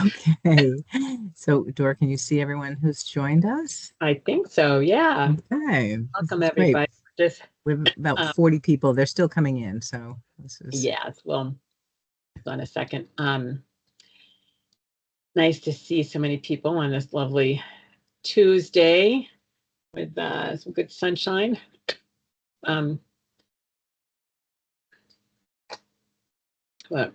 Okay. So, Dora, can you see everyone who's joined us? I think so. Yeah. Okay. This Welcome, is great. everybody. Just We have about um, 40 people. They're still coming in. So, this is yes. Well, hold on a second. Nice to see so many people on this lovely Tuesday with some good sunshine. Um, but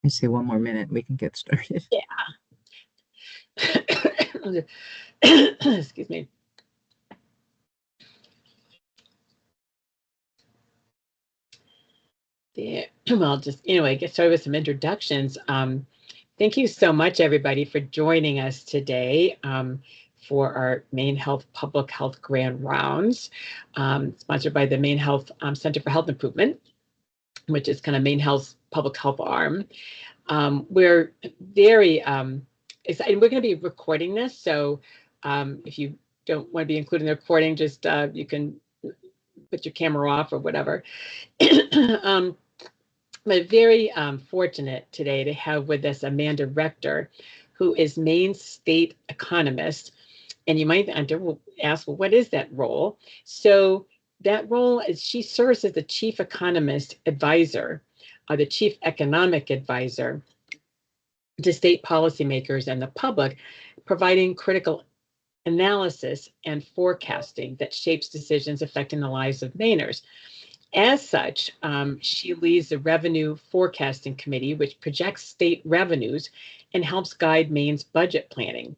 I say one more minute, we can get started. yeah. Excuse me. Yeah. Well, just anyway, get started with some introductions. Thank you so much, everybody, for joining us today for our MaineHealth Public Health Grand Rounds, sponsored by the MaineHealth Center for Health Improvement, which is kind of MaineHealth's public health arm. We're very excited. We're going to be recording this, so if you don't want to be included in the recording, just you can put your camera off or whatever. I'm very fortunate today to have with us Amanda Rector, who is Maine State Economist. And you might ask, well, what is that role? So that role is she serves as the Chief Economist Advisor, the Chief Economic Advisor to state policymakers and the public, providing critical analysis and forecasting that shapes decisions affecting the lives of Mainers. As such, she leads the Revenue Forecasting Committee, which projects state revenues and helps guide Maine's budget planning.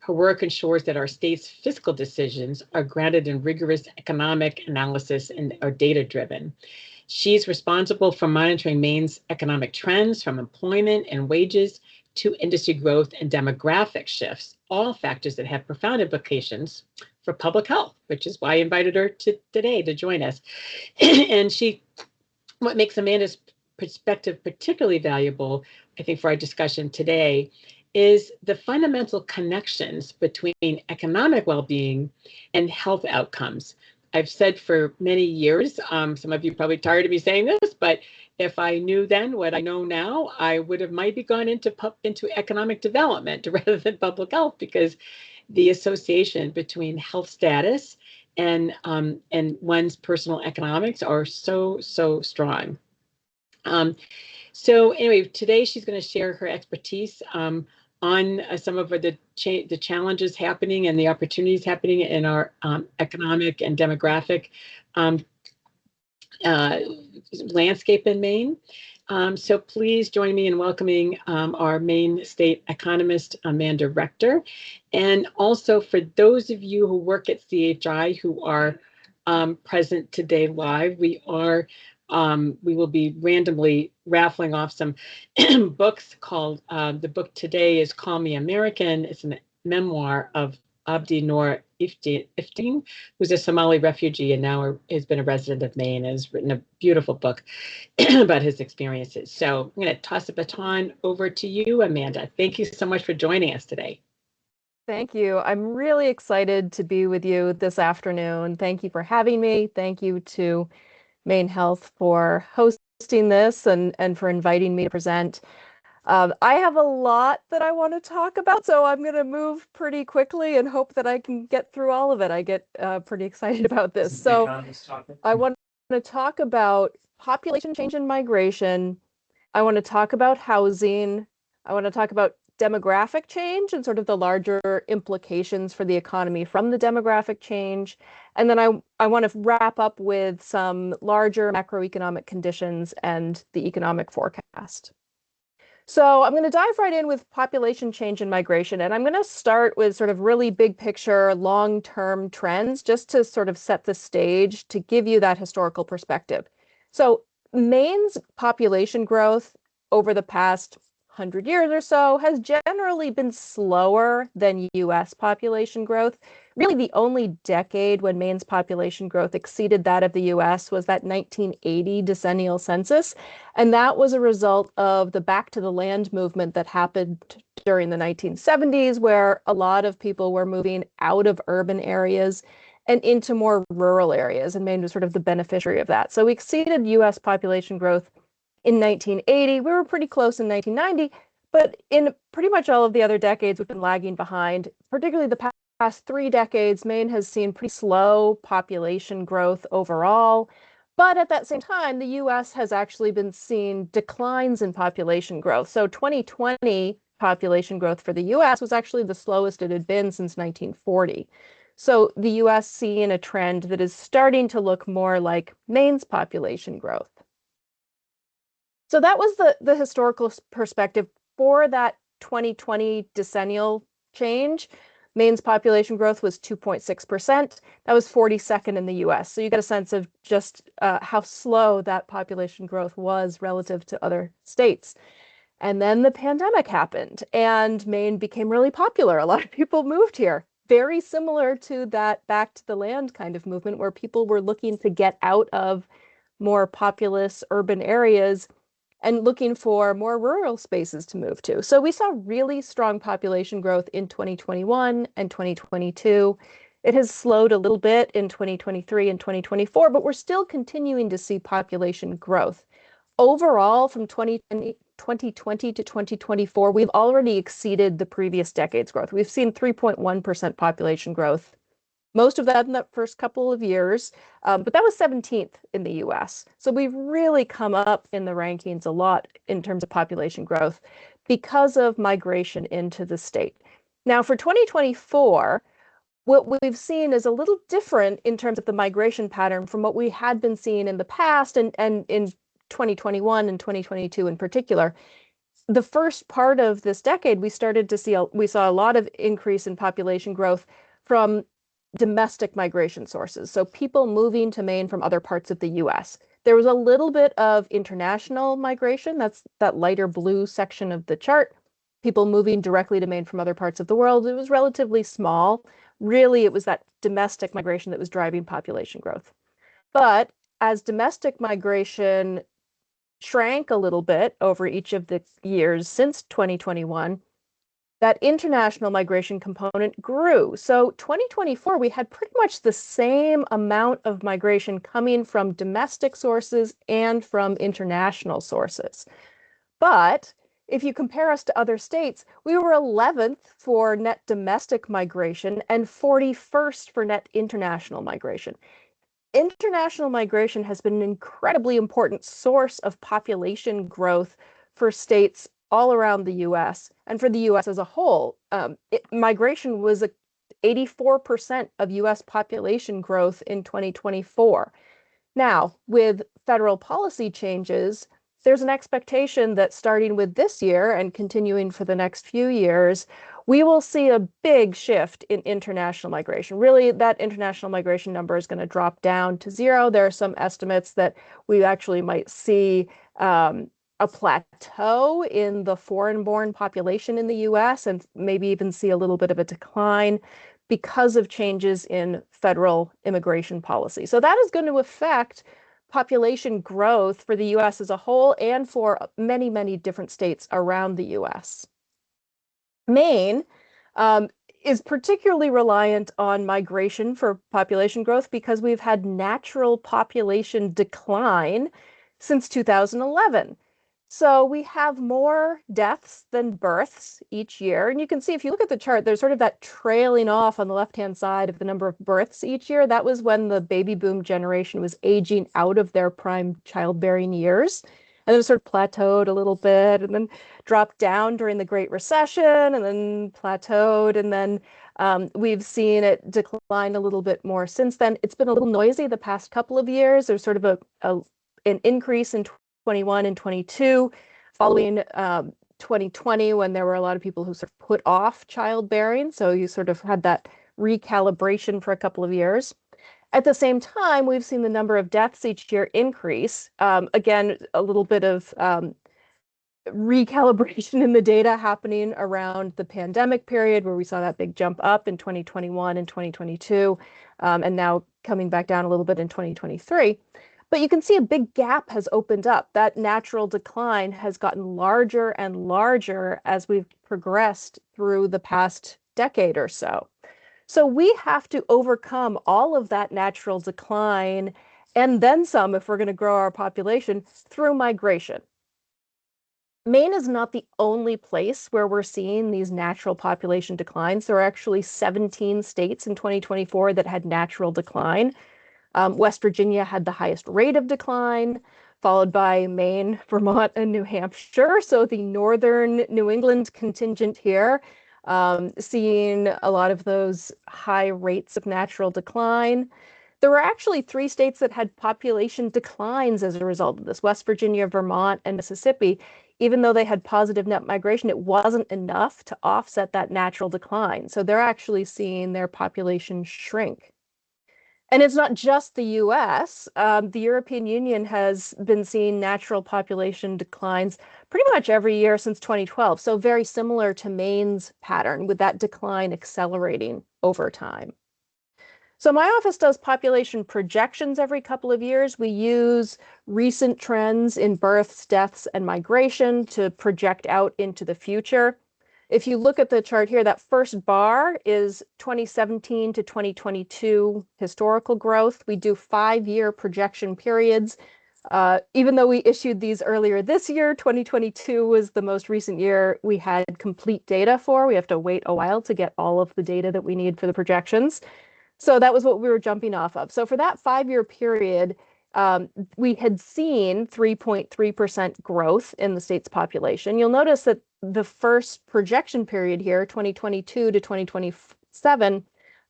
Her work ensures that our state's fiscal decisions are grounded in rigorous economic analysis and are data-driven. She's responsible for monitoring Maine's economic trends from employment and wages to industry growth and demographic shifts, all factors that have profound implications for public health, which is why I invited her today to join us. And what makes Amanda's perspective particularly valuable, I think, for our discussion today, is the fundamental connections between economic well-being and health outcomes. I've said for many years, some of you probably tired of me saying this, but if I knew then what I know now, I would have maybe gone into economic development rather than public health, because the association between health status and one's personal economics are so strong. So anyway, today she's going to share her expertise on some of the challenges happening and the opportunities happening in our economic and demographic landscape in Maine. So please join me in welcoming our Maine State Economist, Amanda Rector. And also for those of you who work at CHI who are present today live, we will be randomly raffling off some books called, the book today is Call Me American. It's a memoir of Abdi Noor Iftiin, who's a Somali refugee and now has been a resident of Maine and has written a beautiful book about his experiences. So I'm going to toss the baton over to you, Amanda. Thank you so much for joining us today. Thank you. I'm really excited to be with you this afternoon. Thank you for having me. Thank you to MaineHealth for hosting this and for inviting me to present. I have a lot that I want to talk about, so I'm going to move pretty quickly and hope that I can get through all of it. I get pretty excited about this. So I want to talk about population change and migration. I want to talk about housing. I want to talk about demographic change and sort of the larger implications for the economy from the demographic change. And then I want to wrap up with some larger macroeconomic conditions and the economic forecast. So I'm going to dive right in with population change and migration, and I'm going to start with sort of really big picture, long-term trends, just to sort of set the stage to give you that historical perspective. So Maine's population growth over the past 100 years or so has generally been slower than US population growth. Really, the only decade when Maine's population growth exceeded that of the US was that 1980 decennial census. And that was a result of the back to the land movement that happened during the 1970s, where a lot of people were moving out of urban areas and into more rural areas. And Maine was sort of the beneficiary of that. So we exceeded US population growth in 1980. We were pretty close in 1990, but in pretty much all of the other decades, we've been lagging behind. Particularly the past 3 decades, Maine has seen pretty slow population growth overall. But at that same time, the US has actually been seeing declines in population growth. So 2020 population growth for the US was actually the slowest it had been since 1940. So the US seeing a trend that is starting to look more like Maine's population growth. So that was the historical perspective for that 2020 decennial change. Maine's population growth was 2.6%. That was 42nd in the US. So you get a sense of just how slow that population growth was relative to other states. And then the pandemic happened and Maine became really popular. A lot of people moved here. Very similar to that back to the land kind of movement where people were looking to get out of more populous urban areas and looking for more rural spaces to move to. So we saw really strong population growth in 2021 and 2022. It has slowed a little bit in 2023 and 2024, but we're still continuing to see population growth. Overall, from 2020 to 2024, we've already exceeded the previous decade's growth. We've seen 3.1% population growth, most of that in the first couple of years, but that was 17th in the US. So we've really come up in the rankings a lot in terms of population growth because of migration into the state. Now for 2024, what we've seen is a little different in terms of the migration pattern from what we had been seeing in the past and in 2021 and 2022 in particular. The first part of this decade, we saw a lot of increase in population growth from domestic migration sources. So people moving to Maine from other parts of the US. There was a little bit of international migration. That's that lighter blue section of the chart. People moving directly to Maine from other parts of the world. It was relatively small. Really, it was that domestic migration that was driving population growth. But as domestic migration shrank a little bit over each of the years since 2021, that international migration component grew. So 2024, we had pretty much the same amount of migration coming from domestic sources and from international sources. But if you compare us to other states, we were 11th for net domestic migration and 41st for net international migration. International migration has been an incredibly important source of population growth for states all around the US and for the US as a whole. Migration was 84% of US population growth in 2024. Now, with federal policy changes, there's an expectation that starting with this year and continuing for the next few years, we will see a big shift in international migration. Really, that international migration number is going to drop down to zero. There are some estimates that we actually might see a plateau in the foreign-born population in the US and maybe even see a little bit of a decline because of changes in federal immigration policy. So that is going to affect population growth for the US as a whole and for many, many different states around the US. Maine is particularly reliant on migration for population growth because we've had natural population decline since 2011. So we have more deaths than births each year. And you can see if you look at the chart, there's sort of that trailing off on the left-hand side of the number of births each year. That was when the baby boom generation was aging out of their prime childbearing years. And then it sort of plateaued a little bit and then dropped down during the Great Recession and then plateaued. And then we've seen it decline a little bit more since then. It's been a little noisy the past couple of years. There's sort of an increase in 21 and 22 following 2020 when there were a lot of people who sort of put off childbearing. So you sort of had that recalibration for a couple of years. At the same time, we've seen the number of deaths each year increase. Again, a little bit of recalibration in the data happening around the pandemic period where we saw that big jump up in 2021 and 2022, and now coming back down a little bit in 2023. But you can see a big gap has opened up. That natural decline has gotten larger and larger as we've progressed through the past decade or so. So we have to overcome all of that natural decline and then some if we're going to grow our population through migration. Maine is not the only place where we're seeing these natural population declines. There are actually 17 states in 2024 that had natural decline. West Virginia had the highest rate of decline, followed by Maine, Vermont, and New Hampshire. So the northern New England contingent here, seeing a lot of those high rates of natural decline. There were actually 3 states that had population declines as a result of this: West Virginia, Vermont, and Mississippi. Even though they had positive net migration, it wasn't enough to offset that natural decline. So they're actually seeing their population shrink. And it's not just the US. The European Union has been seeing natural population declines pretty much every year since 2012. So very similar to Maine's pattern, with that decline accelerating over time. So my office does population projections every couple of years. We use recent trends in births, deaths, and migration to project out into the future. If you look at the chart here, that first bar is 2017 to 2022 historical growth. We do 5-year projection periods. Even though we issued these earlier this year, 2022 was the most recent year we had complete data for. We have to wait a while to get all of the data that we need for the projections. So that was what we were jumping off of. So for that 5-year period, we had seen 3.3% growth in the state's population. You'll notice that the first projection period here, 2022 to 2027,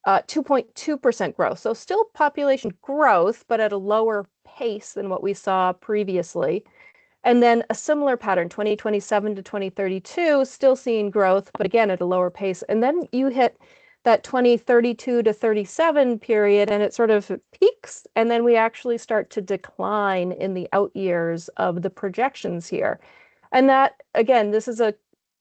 2.2% growth. So still population growth, but at a lower pace than what we saw previously. And then a similar pattern, 2027 to 2032, still seeing growth, but again at a lower pace. And then you hit that 2032 to 37 period, and it sort of peaks, and then we actually start to decline in the out years of the projections here. And that, again, this is a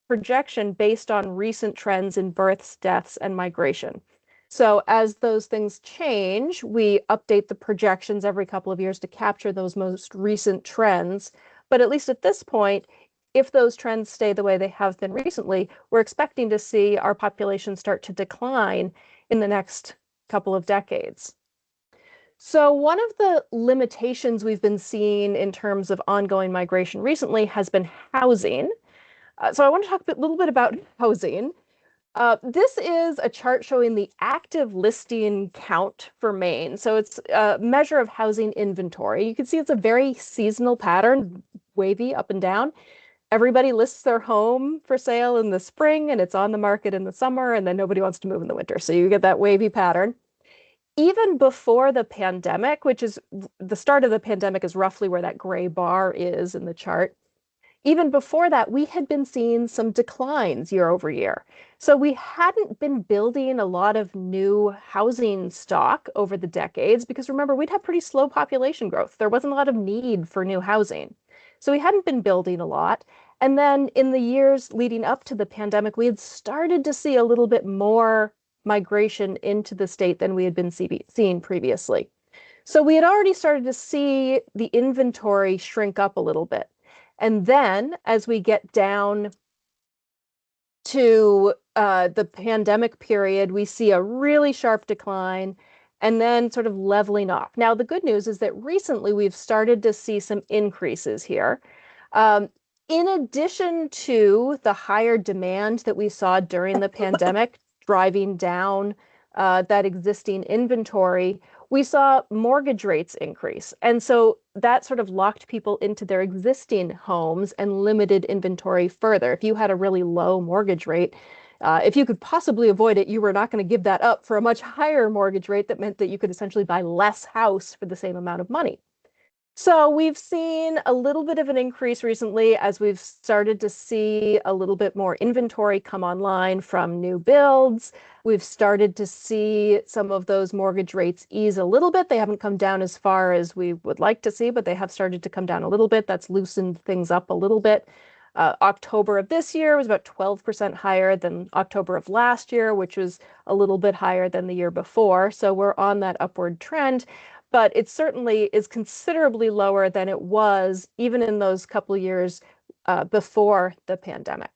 projection based on recent trends in births, deaths, and migration. So as those things change, we update the projections every couple of years to capture those most recent trends. But at least at this point, if those trends stay the way they have been recently, we're expecting to see our population start to decline in the next couple of decades. So one of the limitations we've been seeing in terms of ongoing migration recently has been housing. So I want to talk a little bit about housing. This is a chart showing the active listing count for Maine. So it's a measure of housing inventory. You can see it's a very seasonal pattern, wavy up and down. Everybody lists their home for sale in the spring and it's on the market in the summer, and then nobody wants to move in the winter. So you get that wavy pattern. Even before the pandemic, which is the start of the pandemic is roughly where that gray bar is in the chart. Even before that, we had been seeing some declines year over year. So we hadn't been building a lot of new housing stock over the decades because remember, we'd had pretty slow population growth. There wasn't a lot of need for new housing. So we hadn't been building a lot. And then in the years leading up to the pandemic, we had started to see a little bit more migration into the state than we had been seeing previously. So we had already started to see the inventory shrink up a little bit. And then as we get down to the pandemic period, we see a really sharp decline and then sort of leveling off. Now, the good news is that recently we've started to see some increases here. In addition to the higher demand that we saw during the pandemic, driving down that existing inventory, we saw mortgage rates increase. And so that sort of locked people into their existing homes and limited inventory further. If you had a really low mortgage rate, if you could possibly avoid it, you were not going to give that up for a much higher mortgage rate that meant that you could essentially buy less house for the same amount of money. So we've seen a little bit of an increase recently as we've started to see a little bit more inventory come online from new builds. We've started to see some of those mortgage rates ease a little bit. They haven't come down as far as we would like to see, but they have started to come down a little bit. That's loosened things up a little bit. October of this year was about 12% higher than October of last year, which was a little bit higher than the year before. So we're on that upward trend, but it certainly is considerably lower than it was even in those couple of years before the pandemic.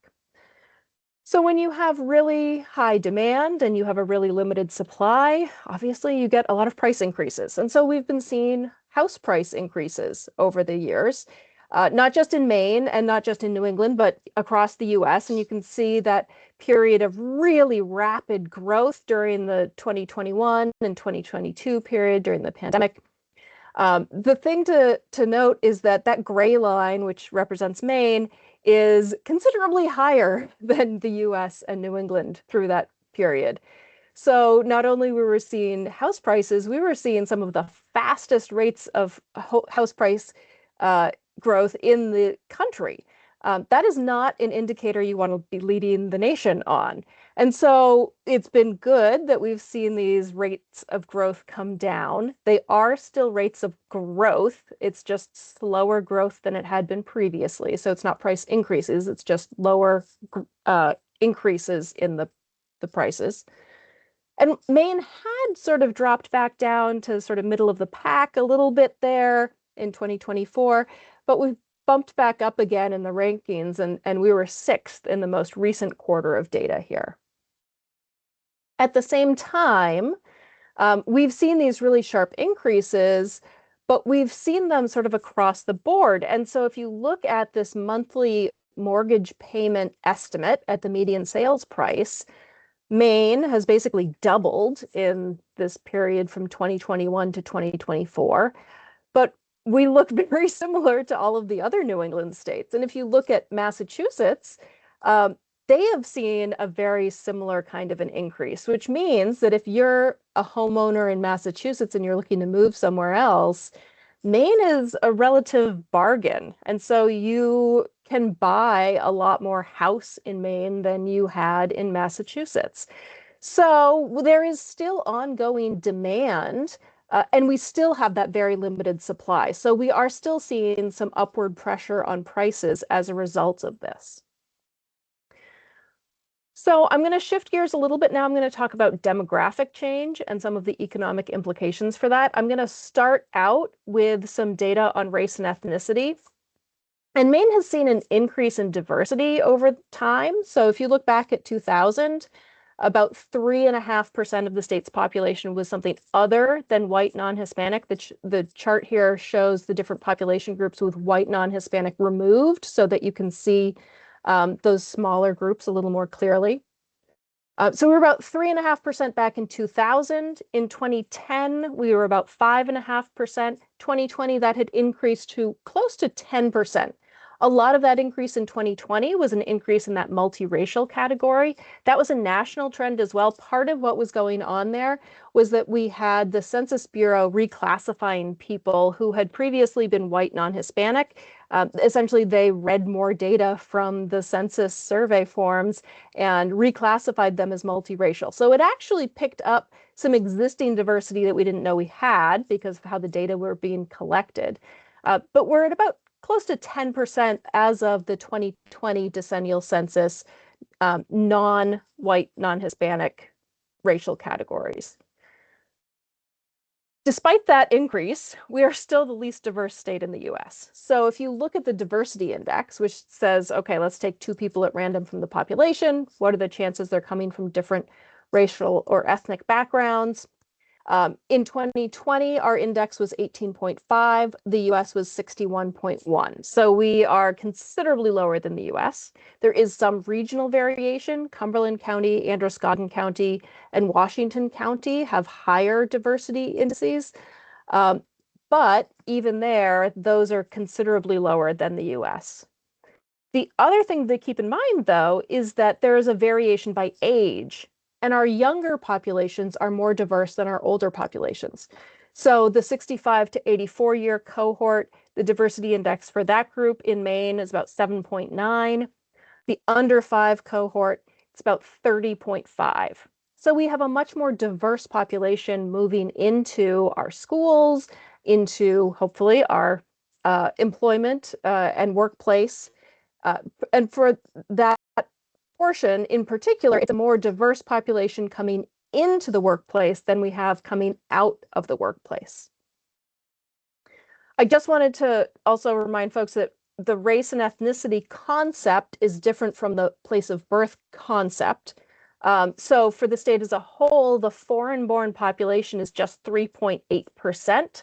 So when you have really high demand and you have a really limited supply, obviously you get a lot of price increases. And so we've been seeing house price increases over the years, not just in Maine and not just in New England, but across the US. And you can see that period of really rapid growth during the 2021 and 2022 period during the pandemic. The thing to note is that that gray line, which represents Maine, is considerably higher than the US and New England through that period. So not only we were seeing house prices, we were seeing some of the fastest rates of house price growth in the country. That is not an indicator you want to be leading the nation on. And so it's been good that we've seen these rates of growth come down. They are still rates of growth. It's just slower growth than it had been previously. So it's not price increases, it's just lower increases in the prices. And Maine had sort of dropped back down to sort of middle of the pack a little bit there in 2024, but we've bumped back up again in the rankings, and we were 6th in the most recent quarter of data here. At the same time, we've seen these really sharp increases, but we've seen them sort of across the board. And so if you look at this monthly mortgage payment estimate at the median sales price, Maine has basically doubled in this period from 2021 to 2024, but we look very similar to all of the other New England states. And if you look at Massachusetts, they have seen a very similar kind of an increase, which means that if you're a homeowner in Massachusetts and you're looking to move somewhere else, Maine is a relative bargain. And so you can buy a lot more house in Maine than you had in Massachusetts. So there is still ongoing demand, and we still have that very limited supply. So we are still seeing some upward pressure on prices as a result of this. So I'm going to shift gears a little bit now. I'm going to talk about demographic change and some of the economic implications for that. I'm going to start out with some data on race and ethnicity. And Maine has seen an increase in diversity over time. So if you look back at 2000, about 3.5% of the state's population was something other than white non-Hispanic. The chart here shows the different population groups with white non-Hispanic removed so that you can see those smaller groups a little more clearly. So we were about 3.5% back in 2000. In 2010, we were about 5.5%. 2020, that had increased to close to 10%. A lot of that increase in 2020 was an increase in that multiracial category. That was a national trend as well. Part of what was going on there was that we had the Census Bureau reclassifying people who had previously been white non-Hispanic. Essentially, they read more data from the census survey forms and reclassified them as multiracial. So it actually picked up some existing diversity that we didn't know we had because of how the data were being collected. But we're at about close to 10% as of the 2020 decennial census, non-white, non-Hispanic racial categories. Despite that increase, we are still the least diverse state in the US. So if you look at the diversity index, which says, okay, let's take 2 people at random from the population, what are the chances they're coming from different racial or ethnic backgrounds? In 2020, our index was 18.5. The US was 61.1. So we are considerably lower than the US. There is some regional variation. Cumberland County, Androscoggin County, and Washington County have higher diversity indices. But even there, those are considerably lower than the US. The other thing to keep in mind, though, is that there is a variation by age. And our younger populations are more diverse than our older populations. So the 65 to 84 year cohort, the diversity index for that group in Maine is about 7.9. The under 5 cohort, it's about 30.5. So we have a much more diverse population moving into our schools, into hopefully our employment and workplace. And for that portion in particular, it's a more diverse population coming into the workplace than we have coming out of the workplace. I just wanted to also remind folks that the race and ethnicity concept is different from the place of birth concept. So for the state as a whole, the foreign-born population is just 3.8%.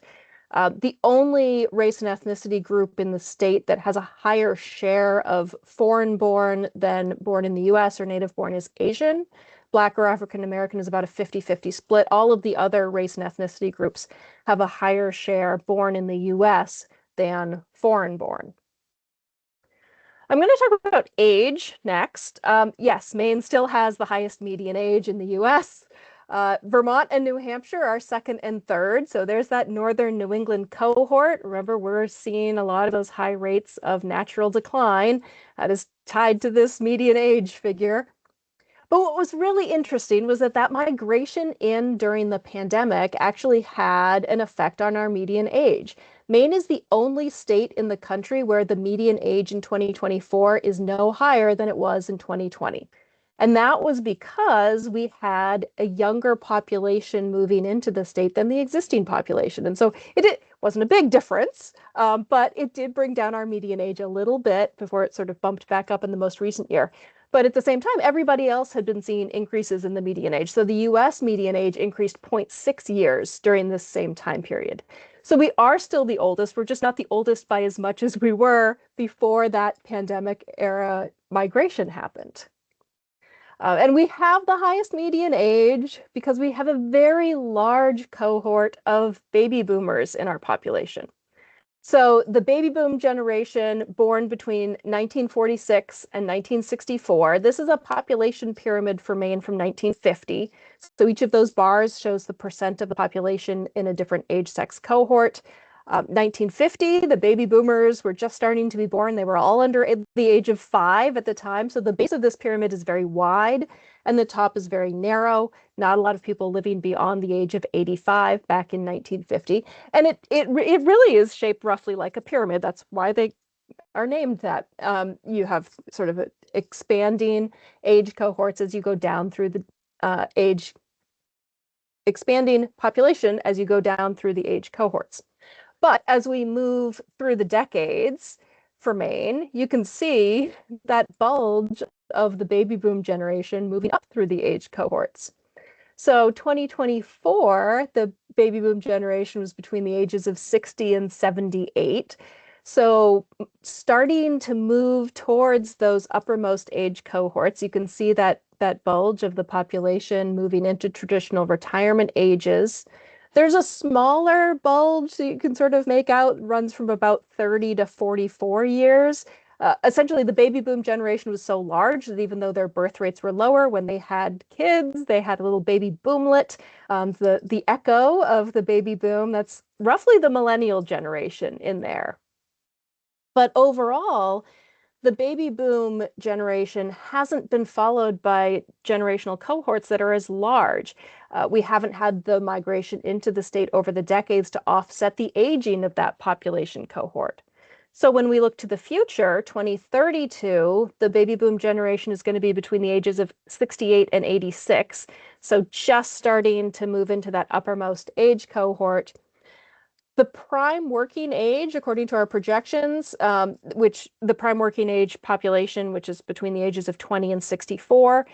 The only race and ethnicity group in the state that has a higher share of foreign-born than born in the US or native-born is Asian. Black or African American is about a 50-50 split. All of the other race and ethnicity groups have a higher share born in the US than foreign-born. I'm going to talk about age next. Yes, Maine still has the highest median age in the US. Vermont and New Hampshire are second and third. So there's that northern New England cohort. Remember, we're seeing a lot of those high rates of natural decline. That is tied to this median age figure. But what was really interesting was that migration in during the pandemic actually had an effect on our median age. Maine is the only state in the country where the median age in 2024 is no higher than it was in 2020. And that was because we had a younger population moving into the state than the existing population. And so it wasn't a big difference, but it did bring down our median age a little bit before it sort of bumped back up in the most recent year. But at the same time, everybody else had been seeing increases in the median age. So the US median age increased 0.6 years during this same time period. So we are still the oldest. We're just not the oldest by as much as we were before that pandemic era migration happened. And we have the highest median age because we have a very large cohort of baby boomers in our population. So the baby boom generation born between 1946 and 1964, this is a population pyramid for Maine from 1950. So each of those bars shows the percent of the population in a different age sex cohort. 1950, the baby boomers were just starting to be born. They were all under the age of 5 at the time. So the base of this pyramid is very wide and the top is very narrow. Not a lot of people living beyond the age of 85 back in 1950. And it really is shaped roughly like a pyramid. That's why they are named that. You have sort of expanding age cohorts as you go down through the expanding population as you go down through the age cohorts. But as we move through the decades for Maine, you can see that bulge of the baby boom generation moving up through the age cohorts. So 2024, the baby boom generation was between the ages of 60 and 78. So starting to move towards those uppermost age cohorts, you can see that bulge of the population moving into traditional retirement ages. There's a smaller bulge that you can sort of make out, runs from about 30 to 44 years. Essentially, the baby boom generation was so large that even though their birth rates were lower, when they had kids, they had a little baby boomlet. The echo of the baby boom, that's roughly the millennial generation in there. But overall, the baby boom generation hasn't been followed by generational cohorts that are as large. We haven't had the migration into the state over the decades to offset the aging of that population cohort. So when we look to the future, 2032, the baby boom generation is going to be between the ages of 68 and 86. So just starting to move into that uppermost age cohort. The prime working age, according to our projections, which the prime working age population, which is between the ages of 20 and 64,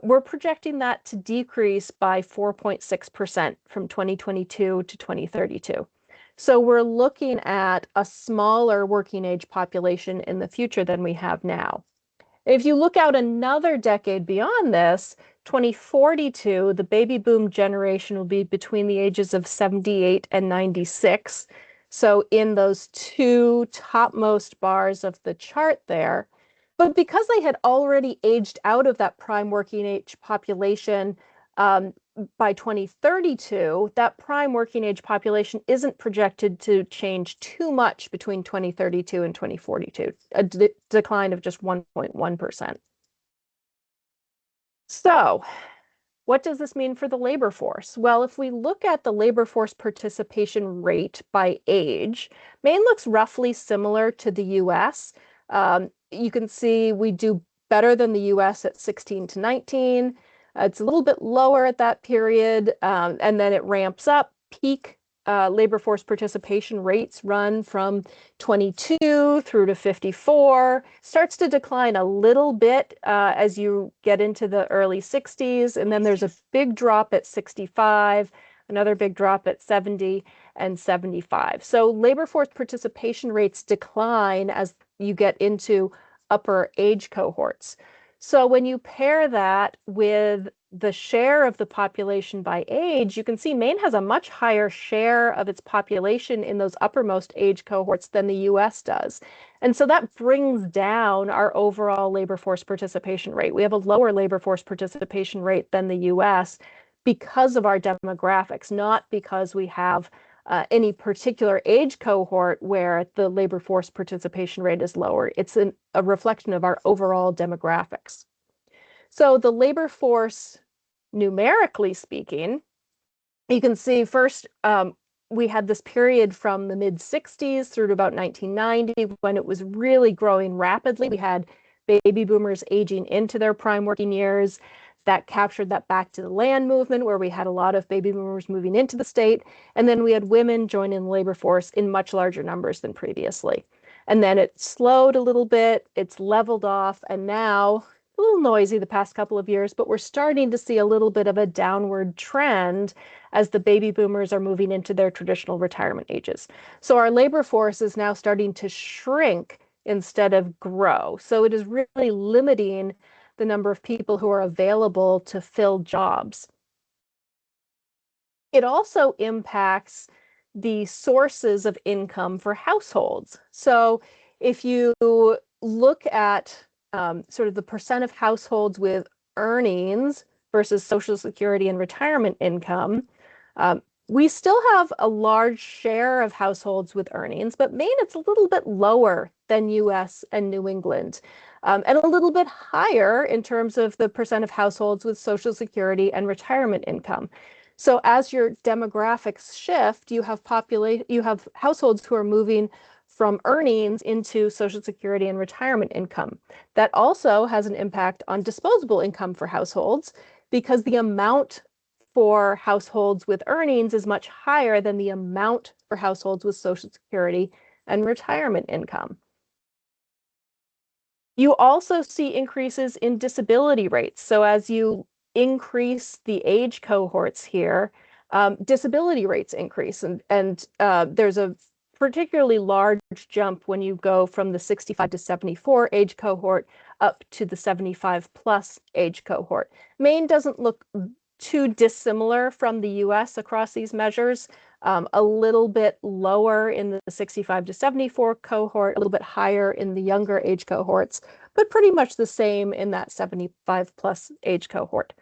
we're projecting that to decrease by 4.6% from 2022 to 2032. So we're looking at a smaller working age population in the future than we have now. If you look out another decade beyond this, 2042, the baby boom generation will be between the ages of 78 and 96. So in those two topmost bars of the chart there. But because they had already aged out of that prime working age population by 2032, that prime working age population isn't projected to change too much between 2032 and 2042, a decline of just 1.1%. So what does this mean for the labor force? Well, if we look at the labor force participation rate by age, Maine looks roughly similar to the US. You can see we do better than the US at 16 to 19. It's a little bit lower at that period, and then it ramps up. Peak labor force participation rates run from 22 through to 54, starts to decline a little bit as you get into the early 60s, and then there's a big drop at 65, another big drop at 70 and 75. So labor force participation rates decline as you get into upper age cohorts. So when you pair that with the share of the population by age, you can see Maine has a much higher share of its population in those uppermost age cohorts than the US does. And so that brings down our overall labor force participation rate. We have a lower labor force participation rate than the US because of our demographics, not because we have any particular age cohort where the labor force participation rate is lower. It's a reflection of our overall demographics. So the labor force, numerically speaking, you can see first we had this period from the mid 60s through to about 1990 when it was really growing rapidly. We had baby boomers aging into their prime working years. That captured that back to the land movement where we had a lot of baby boomers moving into the state. And then we had women join in the labor force in much larger numbers than previously. And then it slowed a little bit, it's leveled off, and now a little noisy the past couple of years, but we're starting to see a little bit of a downward trend as the baby boomers are moving into their traditional retirement ages. So our labor force is now starting to shrink instead of grow. So it is really limiting the number of people who are available to fill jobs. It also impacts the sources of income for households. So if you look at sort of the percent of households with earnings versus Social Security and retirement income, we still have a large share of households with earnings, but Maine, it's a little bit lower than US and New England, and a little bit higher in terms of the percent of households with Social Security and retirement income. So as your demographics shift, you have households who are moving from earnings into Social Security and retirement income. That also has an impact on disposable income for households because the amount for households with earnings is much higher than the amount for households with Social Security and retirement income. You also see increases in disability rates. So as you increase the age cohorts here, disability rates increase. And there's a particularly large jump when you go from the 65 to 74 age cohort up to the 75 plus age cohort. Maine doesn't look too dissimilar from the US across these measures, a little bit lower in the 65 to 74 cohort, a little bit higher in the younger age cohorts, but pretty much the same in that 75 plus age cohort.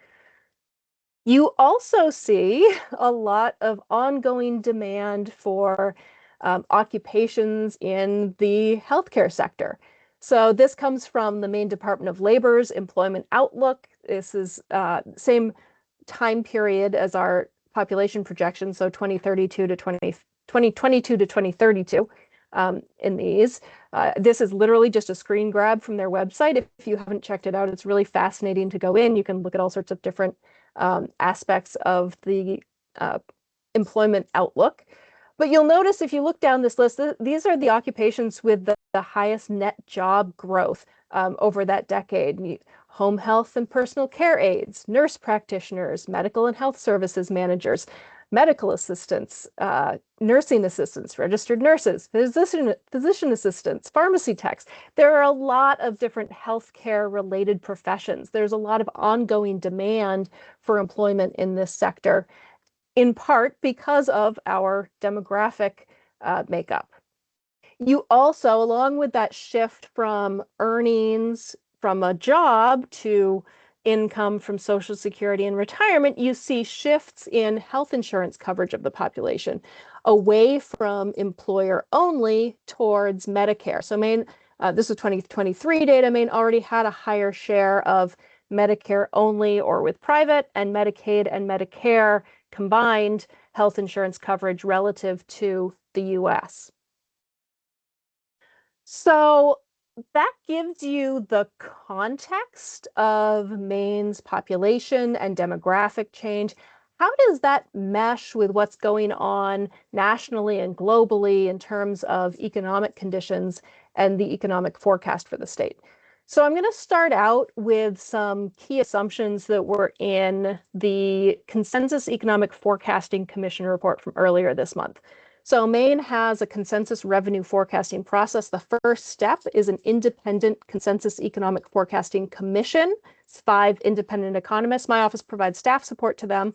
You also see a lot of ongoing demand for occupations in the healthcare sector. So this comes from the Maine Department of Labor's Employment Outlook. This is same time period as our population projection, so 2022 to 2032 in these. This is literally just a screen grab from their website. If you haven't checked it out, it's really fascinating to go in. You can look at all sorts of different aspects of the employment outlook. But you'll notice if you look down this list, these are the occupations with the highest net job growth over that decade. Home health and personal care aides, nurse practitioners, medical and health services managers, medical assistants, nursing assistants, registered nurses, physician assistants, pharmacy techs. There are a lot of different healthcare related professions. There's a lot of ongoing demand for employment in this sector, in part because of our demographic makeup. You also, along with that shift from earnings from a job to income from Social Security and retirement, you see shifts in health insurance coverage of the population away from employer only towards Medicare. So Maine, this is 2023 data, Maine already had a higher share of Medicare only or with private and Medicaid and Medicare combined health insurance coverage relative to the US. So that gives you the context of Maine's population and demographic change. how does that mesh with what's going on nationally and globally in terms of economic conditions and the economic forecast for the state? So I'm going to start out with some key assumptions that were in the Consensus Economic Forecasting Commission report from earlier this month. So Maine has a consensus revenue forecasting process. The first step is an independent consensus economic forecasting commission. It's 5 independent economists. My office provides staff support to them,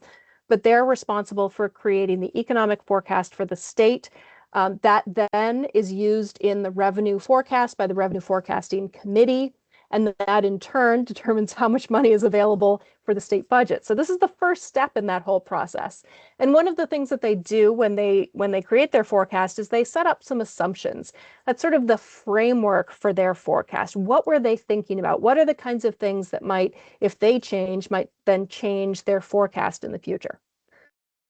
but they're responsible for creating the economic forecast for the state. That then is used in the revenue forecast by the Revenue Forecasting Committee, and that in turn determines how much money is available for the state budget. So this is the first step in that whole process. And one of the things that they do when they create their forecast is they set up some assumptions. That's sort of the framework for their forecast. What were they thinking about? What are the kinds of things that might, if they change, might then change their forecast in the future?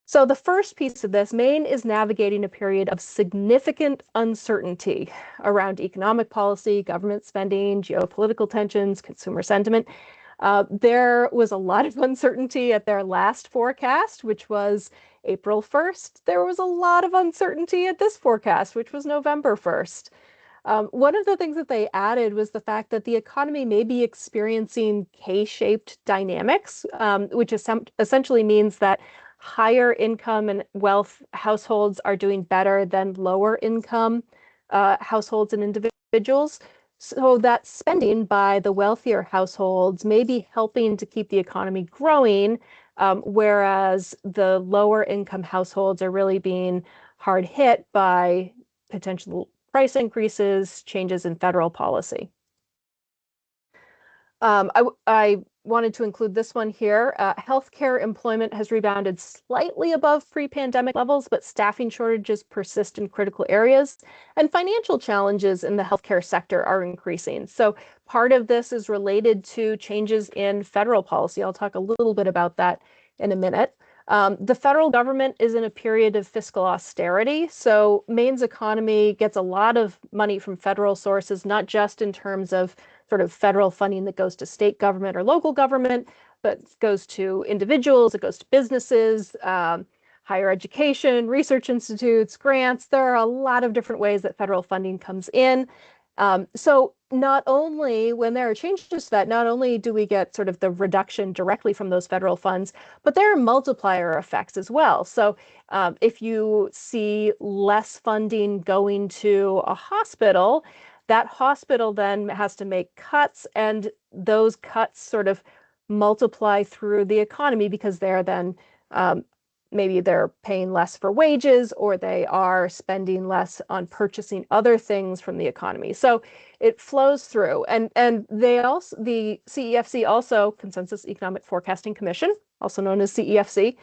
So the first piece of this, Maine is navigating a period of significant uncertainty around economic policy, government spending, geopolitical tensions, consumer sentiment. There was a lot of uncertainty at their last forecast, which was April 1st. There was a lot of uncertainty at this forecast, which was November 1st. One of the things that they added was the fact that the economy may be experiencing K-shaped dynamics, which essentially means that higher income and wealth households are doing better than lower income households and individuals. So that spending by the wealthier households may be helping to keep the economy growing, whereas the lower income households are really being hard hit by potential price increases, changes in federal policy. I wanted to include this one here. Healthcare employment has rebounded slightly above pre-pandemic levels, but staffing shortages persist in critical areas, and financial challenges in the healthcare sector are increasing. So part of this is related to changes in federal policy. I'll talk a little bit about that in a minute. The federal government is in a period of fiscal austerity. So Maine's economy gets a lot of money from federal sources, not just in terms of sort of federal funding that goes to state government or local government, but goes to individuals, it goes to businesses, higher education, research institutes, grants. There are a lot of different ways that federal funding comes in. So not only when there are changes to that, not only do we get sort of the reduction directly from those federal funds, but there are multiplier effects as well. So if you see less funding going to a hospital, that hospital then has to make cuts, and those cuts sort of multiply through the economy because they're then maybe they're paying less for wages, or they are spending less on purchasing other things from the economy. So it flows through. And they also, the CEFC also, Consensus Economic Forecasting Commission, also known as CEFC,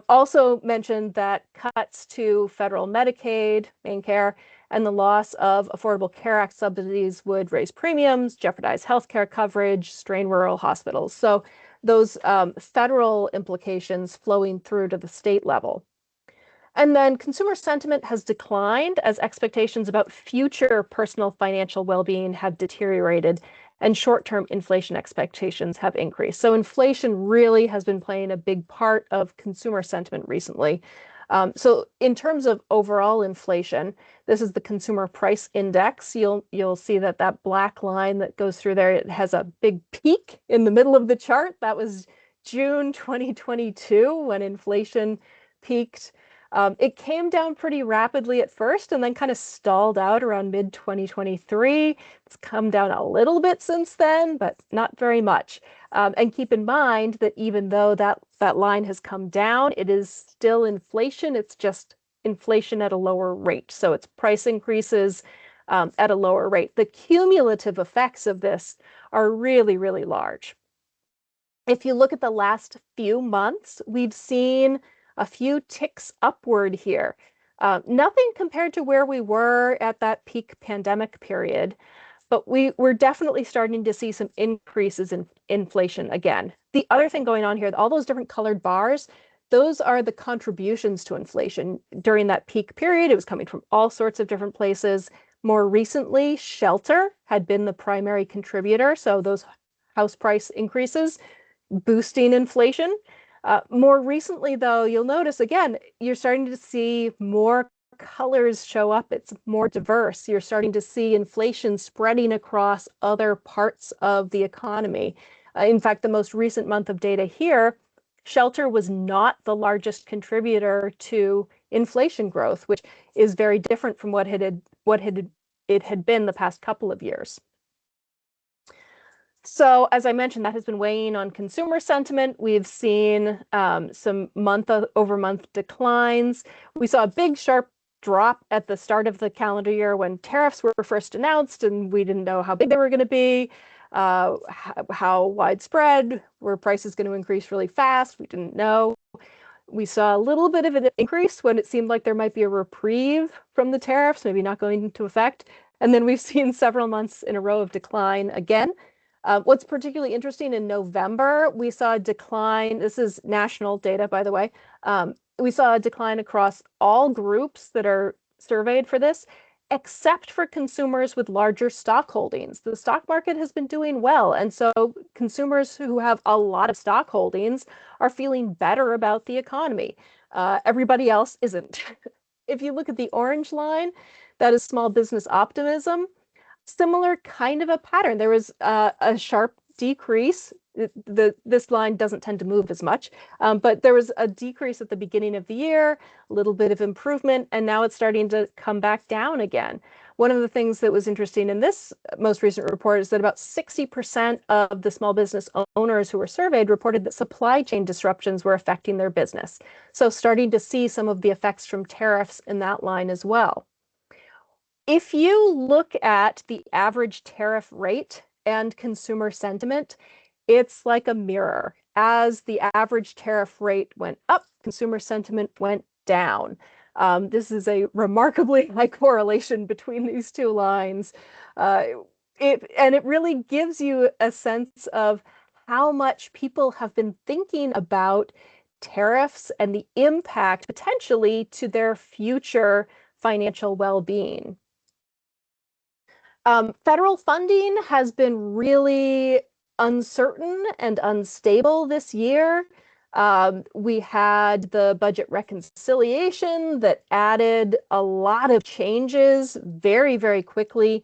also mentioned that cuts to federal Medicaid, MaineCare, and the loss of Affordable Care Act subsidies would raise premiums, jeopardize healthcare coverage, strain rural hospitals. So those federal implications flowing through to the state level. And then consumer sentiment has declined as expectations about future personal financial well-being have deteriorated and short-term inflation expectations have increased. So inflation really has been playing a big part of consumer sentiment recently. So in terms of overall inflation, this is the consumer price index. You'll see that that black line that goes through there, it has a big peak in the middle of the chart. That was June 2022 when inflation peaked. It came down pretty rapidly at first and then kind of stalled out around mid-2023. It's come down a little bit since then, but not very much. And keep in mind that even though that line has come down, it is still inflation. It's just inflation at a lower rate. So it's price increases at a lower rate. The cumulative effects of this are really, really large. If you look at the last few months, we've seen a few ticks upward here. Nothing compared to where we were at that peak pandemic period, but we're definitely starting to see some increases in inflation again. The other thing going on here, all those different colored bars, those are the contributions to inflation. During that peak period, it was coming from all sorts of different places. More recently, shelter had been the primary contributor, so those house price increases boosting inflation. More recently, though, you'll notice, again, you're starting to see more colors show up. It's more diverse. You're starting to see inflation spreading across other parts of the economy. In fact, the most recent month of data here, shelter was not the largest contributor to inflation growth, which is very different from what it had been the past couple of years. So, as I mentioned, that has been weighing on consumer sentiment. We've seen some month-over-month declines. We saw a big, sharp drop at the start of the calendar year when tariffs were first announced, and we didn't know how big they were going to be, how widespread, were prices going to increase really fast? We didn't know. We saw a little bit of an increase when it seemed like there might be a reprieve from the tariffs, maybe not going into effect. And then we've seen several months in a row of decline again. What's particularly interesting, in November, we saw a decline. This is national data, by the way. We saw a decline across all groups that are surveyed for this, except for consumers with larger stock holdings. The stock market has been doing well, and so consumers who have a lot of stock holdings are feeling better about the economy. Everybody else isn't. If you look at the orange line, that is small business optimism. Similar kind of a pattern. There was a sharp decrease. This line doesn't tend to move as much, but there was a decrease at the beginning of the year, a little bit of improvement, and now it's starting to come back down again. One of the things that was interesting in this most recent report is that about 60% of the small business owners who were surveyed reported that supply chain disruptions were affecting their business. So starting to see some of the effects from tariffs in that line as well. If you look at the average tariff rate and consumer sentiment, it's like a mirror. As the average tariff rate went up, consumer sentiment went down. This is a remarkably high correlation between these two lines. It really gives you a sense of how much people have been thinking about tariffs and the impact potentially to their future financial well-being. Federal funding has been really uncertain and unstable this year. We had the budget reconciliation that added a lot of changes very, very quickly.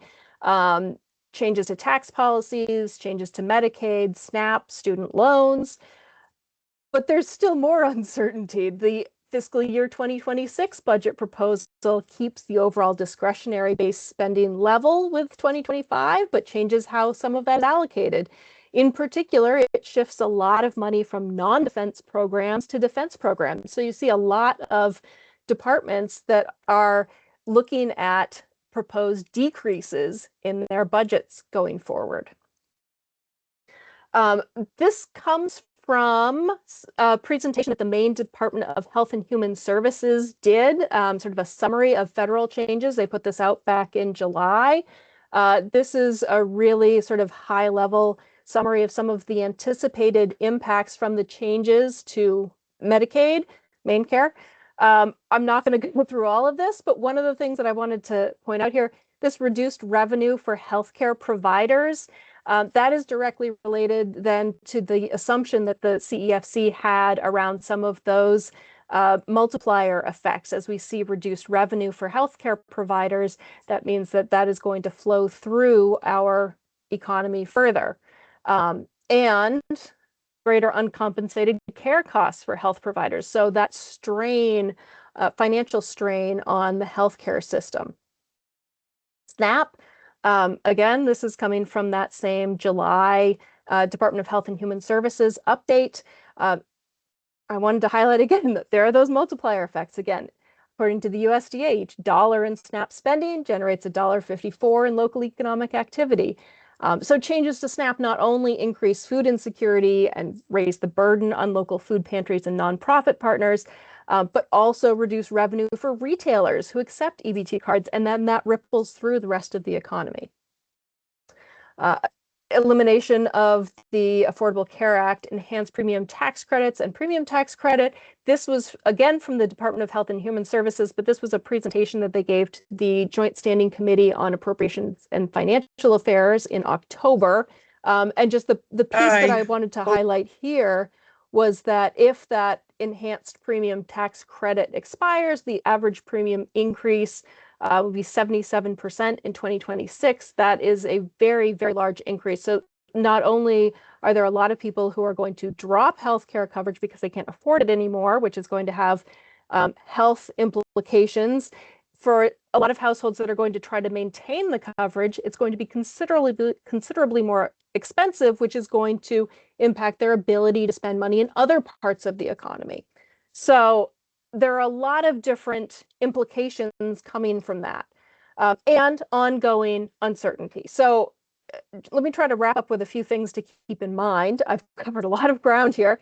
Changes to tax policies, changes to Medicaid, SNAP, student loans. But there's still more uncertainty. The fiscal year 2026 budget proposal keeps the overall discretionary base spending level with 2025, but changes how some of that is allocated. In particular, it shifts a lot of money from non-defense programs to defense programs. So you see a lot of departments that are looking at proposed decreases in their budgets going forward. This comes from a presentation that the Maine Department of Health and Human Services did, sort of a summary of federal changes. They put this out back in July. This is a really sort of high-level summary of some of the anticipated impacts from the changes to Medicaid, MaineCare. I'm not going to go through all of this, but one of the things that I wanted to point out here, this reduced revenue for healthcare providers. That is directly related then to the assumption that the CEFC had around some of those multiplier effects. As we see reduced revenue for healthcare providers, that means that that is going to flow through our economy further. And greater uncompensated care costs for health providers. So that strain, financial strain on the healthcare system. SNAP. Again, this is coming from that same July Department of Health and Human Services update. I wanted to highlight again that there are those multiplier effects again. According to the USDA, each dollar in SNAP spending generates $1.54 in local economic activity. So changes to SNAP not only increase food insecurity and raise the burden on local food pantries and nonprofit partners, but also reduce revenue for retailers who accept EBT cards, and then that ripples through the rest of the economy. Elimination of the Affordable Care Act, enhanced premium tax credits and premium tax credit. This was, again, from the Department of Health and Human Services, but this was a presentation that they gave to the Joint Standing Committee on Appropriations and Financial Affairs in October. And just the piece that I wanted to highlight here was that if that enhanced premium tax credit expires, the average premium increase will be 77% in 2026. That is a very, very large increase. So not only are there a lot of people who are going to drop healthcare coverage because they can't afford it anymore, which is going to have health implications for a lot of households that are going to try to maintain the coverage. It's going to be considerably more expensive, which is going to impact their ability to spend money in other parts of the economy. So there are a lot of different implications coming from that, and ongoing uncertainty. So let me try to wrap up with a few things to keep in mind. I've covered a lot of ground here.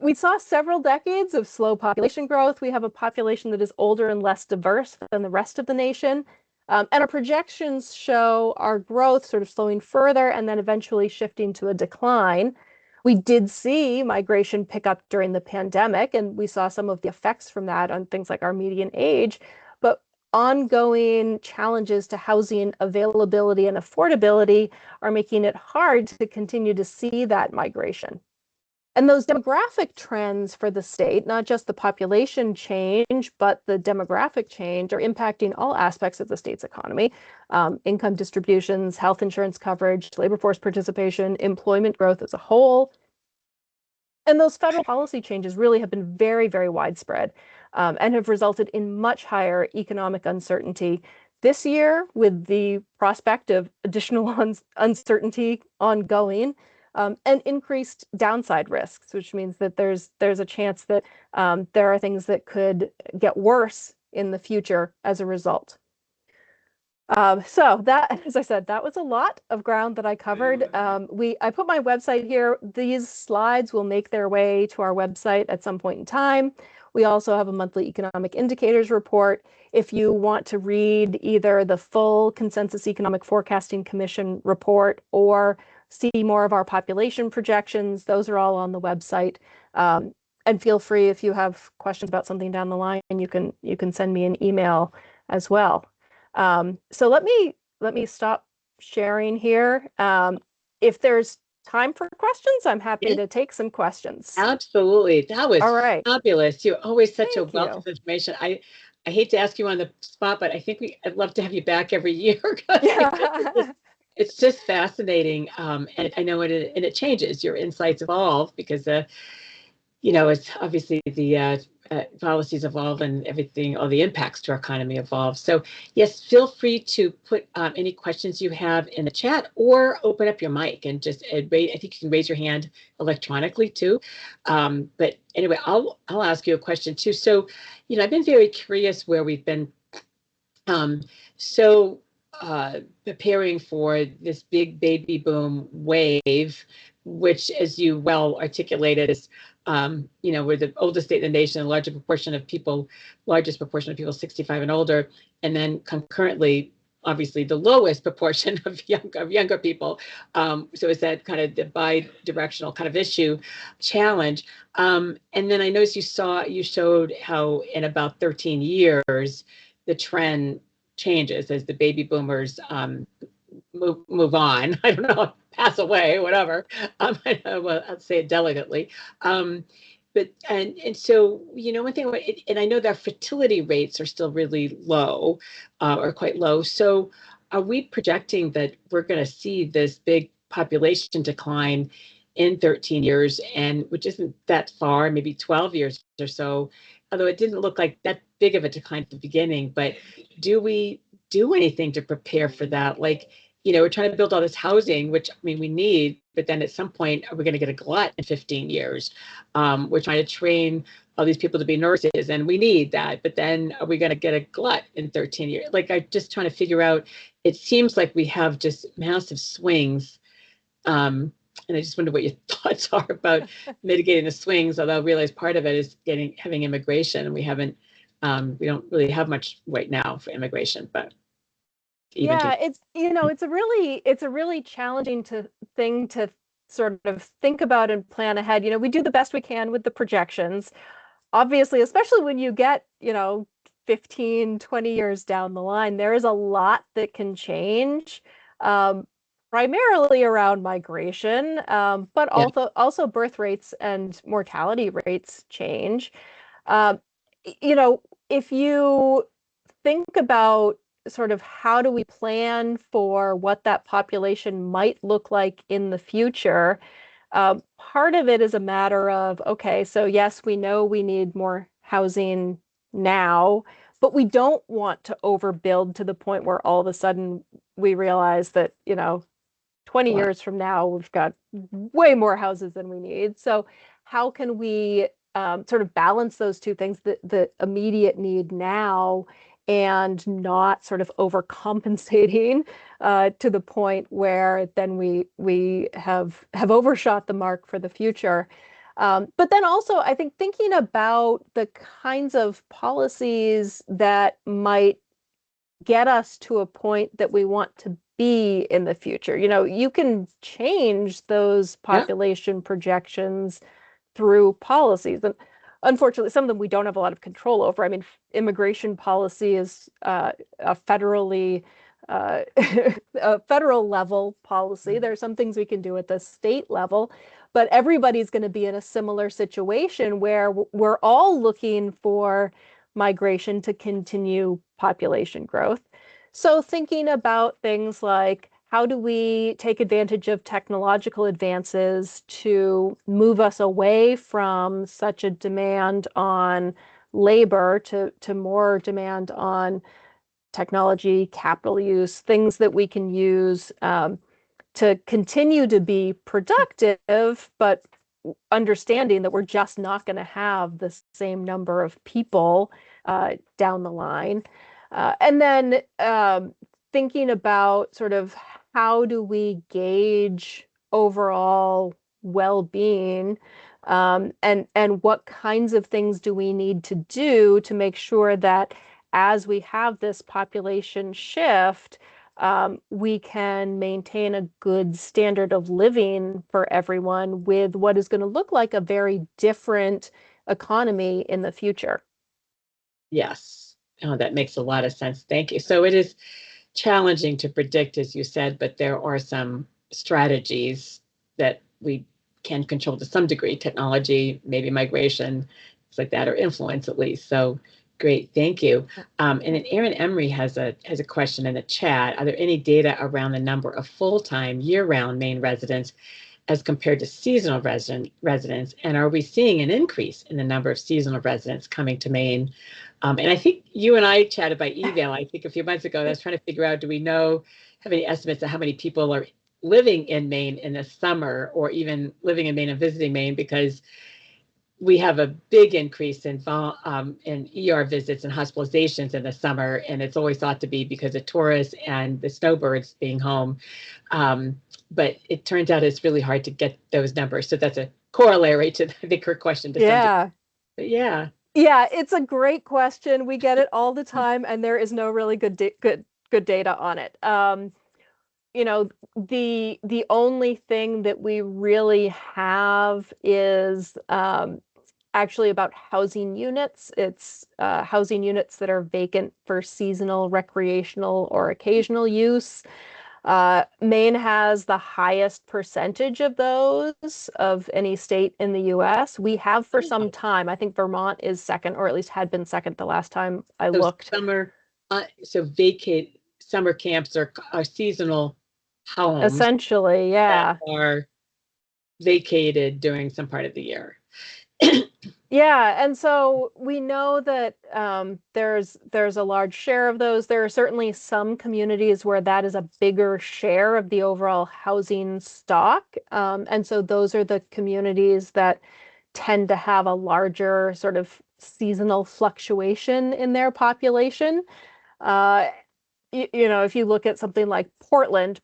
We saw several decades of slow population growth. We have a population that is older and less diverse than the rest of the nation. And our projections show our growth sort of slowing further and then eventually shifting to a decline. We did see migration pick up during the pandemic, and we saw some of the effects from that on things like our median age. But ongoing challenges to housing availability and affordability are making it hard to continue to see that migration. And those demographic trends for the state, not just the population change, but the demographic change, are impacting all aspects of the state's economy. Income distributions, health insurance coverage, labor force participation, employment growth as a whole. And those federal policy changes really have been very, very widespread, and have resulted in much higher economic uncertainty this year, with the prospect of additional uncertainty ongoing, and increased downside risks, which means that there's a chance that there are things that could get worse in the future as a result. So that, as I said, that was a lot of ground that I covered. I put my website here. These slides will make their way to our website at some point in time. We also have a monthly economic indicators report. If you want to read either the full Consensus Economic Forecasting Commission report or see more of our population projections, those are all on the website. And feel free, if you have questions about something down the line, you can send me an email as well. So let me stop sharing here. If there's time for questions, I'm happy to take some questions. Absolutely. That was all right. Fabulous. You're always such Thank a wealth of information. I hate to ask you on the spot, but I think I'd love to have you back every year. It's just fascinating. And I know it changes. Your insights evolve because, it's obviously the policies evolve and everything, all the impacts to our economy evolve. So yes, feel free to put any questions you have in the chat or open up your mic and just I think you can raise your hand electronically too. But anyway, I'll ask you a question too. So, I've been very curious where we've been preparing for this big baby boom wave, which, as you well articulated, is we're the oldest state in the nation, largest proportion of people 65 and older, and then concurrently, obviously, the lowest proportion of younger people. So it's that kind of the bi-directional kind of challenge. And then I noticed you showed how in about 13 years, the trend changes as the baby boomers move on. I don't know, pass away, whatever. I'll say it delicately. But so one thing, and I know that fertility rates are still really low, or quite low. So are we projecting that we're going to see this big population decline in 13 years, and which isn't that far, maybe 12 years or so, although it didn't look like that big of a decline at the beginning. But do we do anything to prepare for that? Like, we're trying to build all this housing, which we need, but then at some point, are we going to get a glut in 15 years? We're trying to train all these people to be nurses, and we need that, but then are we going to get a glut in 13 years? Like, I'm just trying to figure out, it seems like we have just massive swings. And I just wonder what your thoughts are about mitigating the swings, although I realize part of it is having immigration, and we don't really have much right now for immigration, but it's a really challenging thing to sort of think about and plan ahead. We do the best we can with the projections, obviously, especially when you get 15, 20 years down the line. There is a lot that can change. primarily around migration, but Yeah. also birth rates and mortality rates change. Um, you know, if you think about sort of how do we plan for what that population might look like in the future, part of it is a matter of, okay, so yes, we know we need more housing now, but we don't want to overbuild to the point where all of a sudden we realize that, 20 Wow. years from now, we've got way more houses than we need. So how can we sort of balance those two things, the immediate need now and not sort of overcompensating to the point where then we have overshot the mark for the future. But then also, I think thinking about the kinds of policies that might get us to a point that we want to be in the future. You can change those Yeah. population projections through policies. And unfortunately, some of them we don't have a lot of control over. I mean, immigration policy is a federally a federal level policy. There are some things we can do at the state level, but everybody's going to be in a similar situation where we're all looking for migration to continue population growth. So thinking about things like how do we take advantage of technological advances to move us away from such a demand on labor to more demand on technology, capital use, things that we can use to continue to be productive, but understanding that we're just not going to have the same number of people down the line. And then thinking about sort of how do we gauge overall well-being, and what kinds of things do we need to do to make sure that as we have this population shift, we can maintain a good standard of living for everyone with what is going to look like a very different economy in the future. Yes. Oh, that makes a lot of sense. Thank you. So it is challenging to predict, as you said, but there are some strategies that we can control to some degree, technology, maybe migration, things like that, or influence at least. So great, thank you. And then Aaron Emery has a question in the chat. Are there any data around the number of full-time year-round Maine residents as compared to seasonal residents? And are we seeing an increase in the number of seasonal residents coming to Maine? And I think you and I chatted by email, I think a few months ago. I was trying to figure out, do we have any estimates of how many people are living in Maine in the summer, or even living in Maine and visiting Maine? Because we have a big increase in ER visits and hospitalizations in the summer, and it's always thought to be because of tourists and the snowbirds being home. But it turns out it's really hard to get those numbers. So that's a corollary to, I think, her question to some degree. But yeah. Yeah, it's a great question. We get it all the time, and there is no really good data on it. The only thing that we really have is actually about housing units. It's housing units that are vacant for seasonal, recreational, or occasional use. Maine has the highest percentage of those of any state in the US. We have for some time. I think Vermont is second, or at least had been second the last time I looked. Vacate summer camps are seasonal homes. Essentially, yeah. That are vacated during some part of the year. Yeah, and so we know that there's a large share of those. There are certainly some communities where that is a bigger share of the overall housing stock. And so those are the communities that tend to have a larger sort of seasonal fluctuation in their population. If you look at something like Portland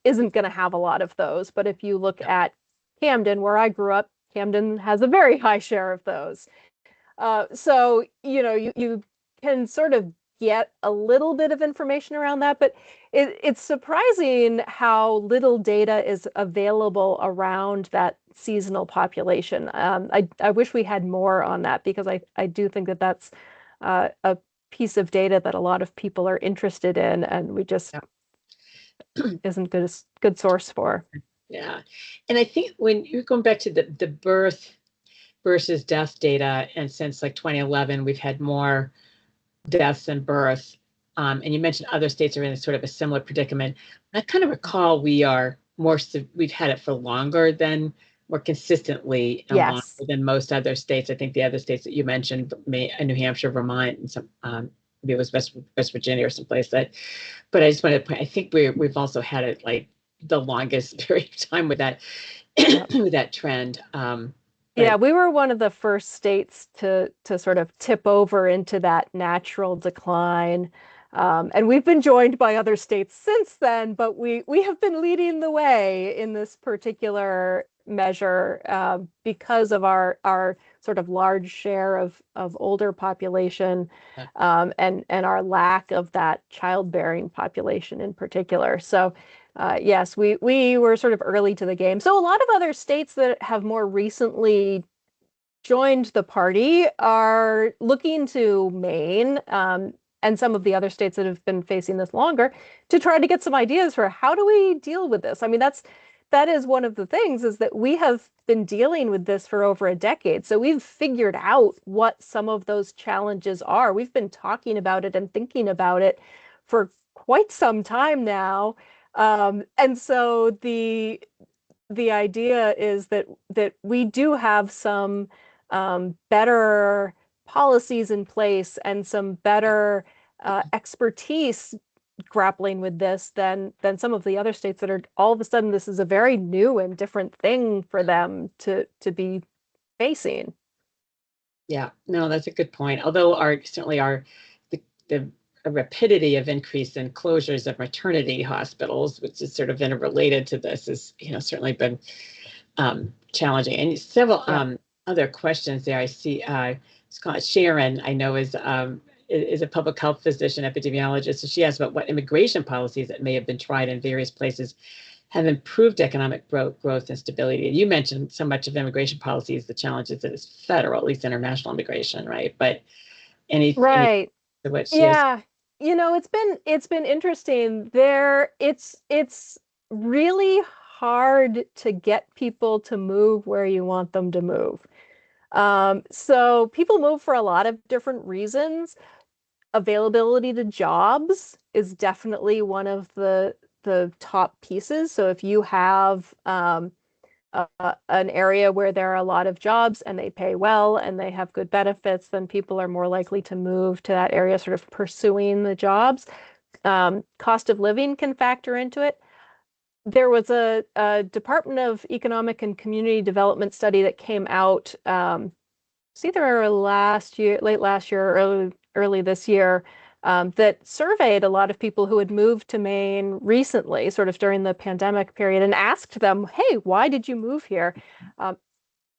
isn't going to have a lot of those. But if you look at Camden, where I grew up, Camden has a very high share of those. So, you can sort of get a little bit of information around that, but it's surprising how little data is available around that seasonal population. I wish we had more on that, because I do think that that's a piece of data that a lot of people are interested in, and we just isn't good source for. Yeah. And I think when you're going back to the birth versus death data, and since like 2011, we've had more deaths than birth. And you mentioned other states are in sort of a similar predicament. I kind of recall we've had it for longer than, more consistently and longer Yes. than most other states. I think the other states that you mentioned, New Hampshire, Vermont, and some, maybe it was West Virginia or someplace that, but I just wanted to point, I think we've also had it like the longest period of time with that, Yep. with that trend. Yeah, we were one of the first states to sort of tip over into that natural decline. And we've been joined by other states since then, but we have been leading the way in this particular measure because of our sort of large share of older population and our lack of that childbearing population in particular. So yes, we were sort of early to the game. So a lot of other states that have more recently joined the party are looking to Maine and some of the other states that have been facing this longer to try to get some ideas for how do we deal with this. I mean, that is one of the things, is that we have been dealing with this for over a decade. So we've figured out what some of those challenges are. We've been talking about it and thinking about it for quite some time now. And so the idea is that we do have some better policies in place and some better expertise grappling with this than some of the other states that are all of a sudden, this is a very new and different thing for them to be facing. Yeah, no, that's a good point. Although the rapidity of increase in closures of maternity hospitals, which is sort of interrelated to this, is certainly been challenging. And several other questions there. I see Sharon, I know, is a public health physician, epidemiologist. So she asked about what immigration policies that may have been tried in various places have improved economic growth and stability. And you mentioned so much of immigration policy is the challenges that is federal, at least international immigration, right? But Right. what she has. Yeah. It's been interesting. It's really hard to get people to move where you want them to move. So people move for a lot of different reasons. Availability to jobs is definitely one of the top pieces. So if you have an area where there are a lot of jobs and they pay well and they have good benefits, then people are more likely to move to that area, sort of pursuing the jobs. Cost of living can factor into it. There was a Department of Economic and Community Development study that came out it's either late last year or early this year, that surveyed a lot of people who had moved to Maine recently, sort of during the pandemic period, and asked them, hey, why did you move here?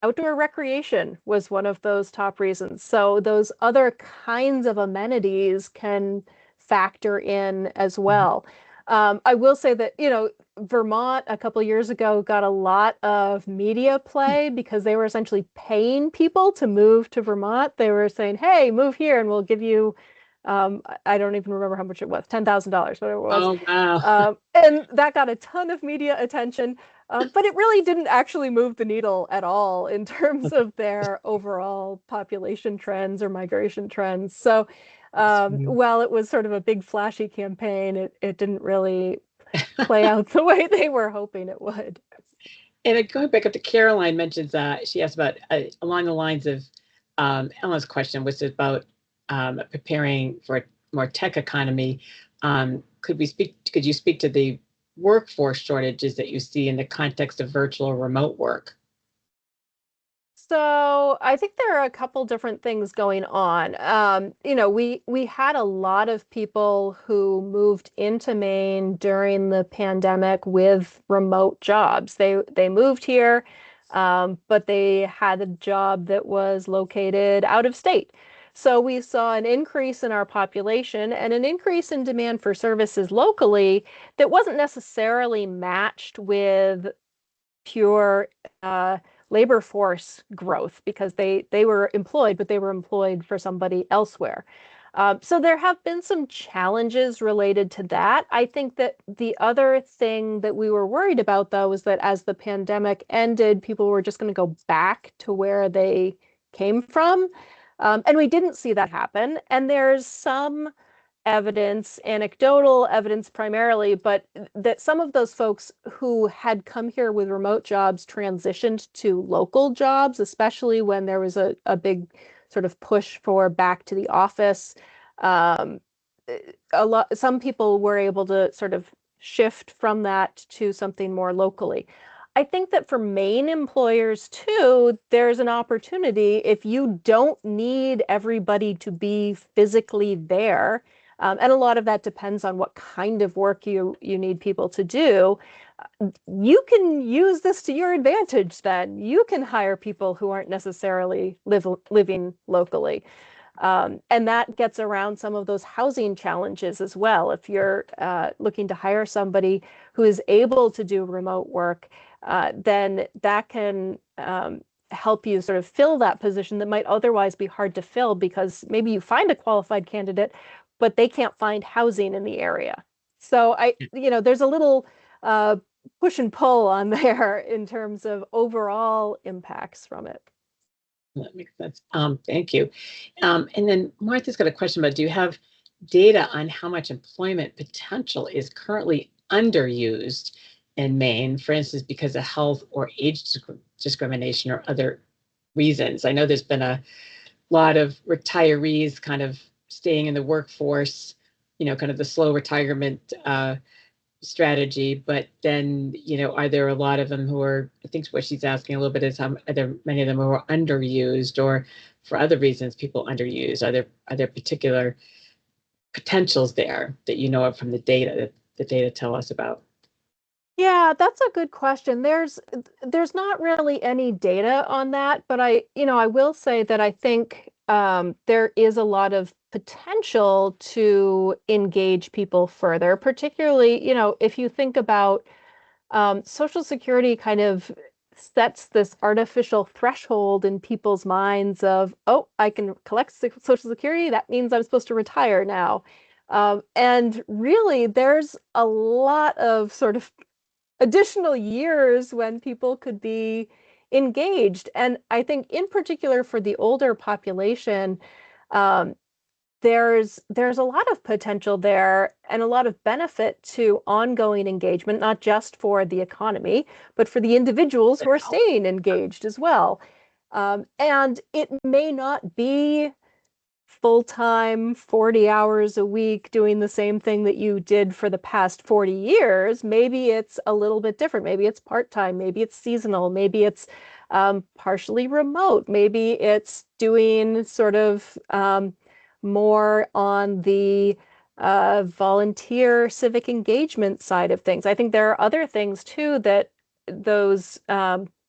Outdoor recreation was one of those top reasons. So those other kinds of amenities can factor in as well. I will say that, Vermont a couple years ago got a lot of media play because they were essentially paying people to move to Vermont. They were saying, hey, move here and we'll give you, I don't even remember how much it was, $10,000, whatever it was. Oh, wow. And that got a ton of media attention. But it really didn't actually move the needle at all in terms of their overall population trends or migration trends. So while it was sort of a big flashy campaign, it didn't really play out the way they were hoping it would. And going back up to Caroline mentions, she asked about along the lines of Ellen's question, which is about preparing for a more tech economy. Could you speak to the workforce shortages that you see in the context of virtual remote work? So I think there are a couple different things going on. We had a lot of people who moved into Maine during the pandemic with remote jobs. They moved here, but they had a job that was located out of state. So we saw an increase in our population and an increase in demand for services locally that wasn't necessarily matched with pure labor force growth because they were employed, but they were employed for somebody elsewhere. So there have been some challenges related to that. I think that the other thing that we were worried about, though, was that as the pandemic ended, people were just going to go back to where they came from. And we didn't see that happen. And there's some evidence, anecdotal evidence primarily, but that some of those folks who had come here with remote jobs transitioned to local jobs, especially when there was a big sort of push for back to the office. Um, some people were able to sort of shift from that to something more locally. I think that for Maine employers too, there's an opportunity if you don't need everybody to be physically there. And a lot of that depends on what kind of work you need people to do. You can use this to your advantage then. You can hire people who aren't necessarily living locally. And that gets around some of those housing challenges as well. If you're looking to hire somebody who is able to do remote work, then that can help you sort of fill that position that might otherwise be hard to fill because maybe you find a qualified candidate, but they can't find housing in the area. So there's a little push and pull on there in terms of overall impacts from it. That makes sense. Thank you. And then Martha's got a question about, do you have data on how much employment potential is currently underused in Maine, for instance, because of health or age discrimination or other reasons? I know there's been a lot of retirees kind of staying in the workforce, kind of the slow retirement strategy, but then, are there a lot of them who are, I think what she's asking a little bit is are there many of them who are underused, or for other reasons people underused? Are there particular potentials there that you know of from the data that the data tell us about? Yeah, that's a good question. There's not really any data on that, but I will say that I think there is a lot of potential to engage people further, particularly, if you think about Social Security kind of sets this artificial threshold in people's minds of, oh, I can collect Social Security. That means I'm supposed to retire now. And really, there's a lot of sort of additional years when people could be engaged. And I think in particular for the older population, um, there's a lot of potential there and a lot of benefit to ongoing engagement, not just for the economy, but for the individuals who are staying engaged as well. And it may not be full-time, 40 hours a week doing the same thing that you did for the past 40 years. Maybe it's a little bit different. Maybe it's part-time, maybe it's seasonal, maybe it's partially remote, maybe it's doing sort of more on the volunteer civic engagement side of things. I think there are other things too that those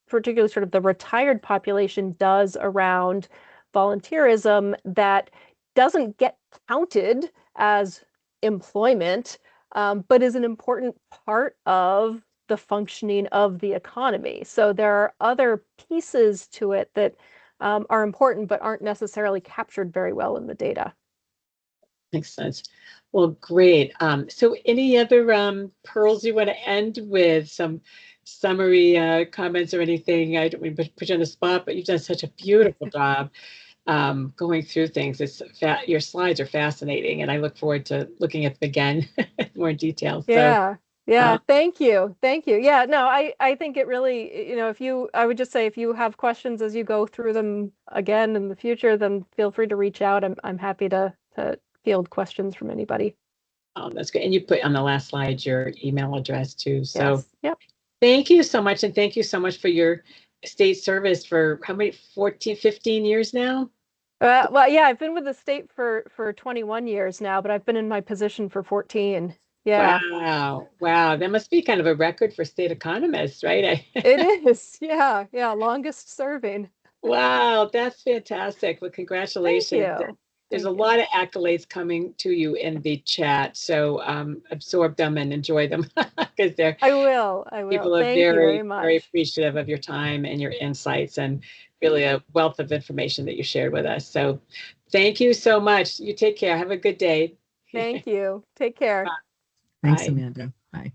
particularly sort of the retired population does around volunteerism that doesn't get counted as employment, but is an important part of the functioning of the economy. So there are other pieces to it that are important, but aren't necessarily captured very well in the data. Makes sense. Well, great. So any other pearls you want to end with, some summary comments or anything? I don't mean to put you on the spot, but you've done such a beautiful job going through things. Your slides are fascinating, and I look forward to looking at them again more in detail. Yeah. Yeah, thank you. Thank you. Yeah, no, I think it really, I would just say if you have questions as you go through them again in the future, then feel free to reach out. I'm happy to field questions from anybody. Oh, that's good. And you put on the last slide your email address too. So yes. Yep. Thank you so much. And thank you so much for your state service for how many, 14, 15 years now? Well, yeah, I've been with the state for 21 years now, but I've been in my position for 14. Yeah. Wow. That must be kind of a record for state economists, right? It is. Yeah. Longest serving. Wow, that's fantastic. Well, congratulations. Thank you. There's a lot of accolades coming to you in the chat, so absorb them and enjoy them because I will. People are Thank you very, much. very appreciative of your time and your insights, and really a wealth of information that you shared with us. So Thank you so much. You take care. Have a good day. Thank you. Take care. Thanks, Bye. Amanda. Bye.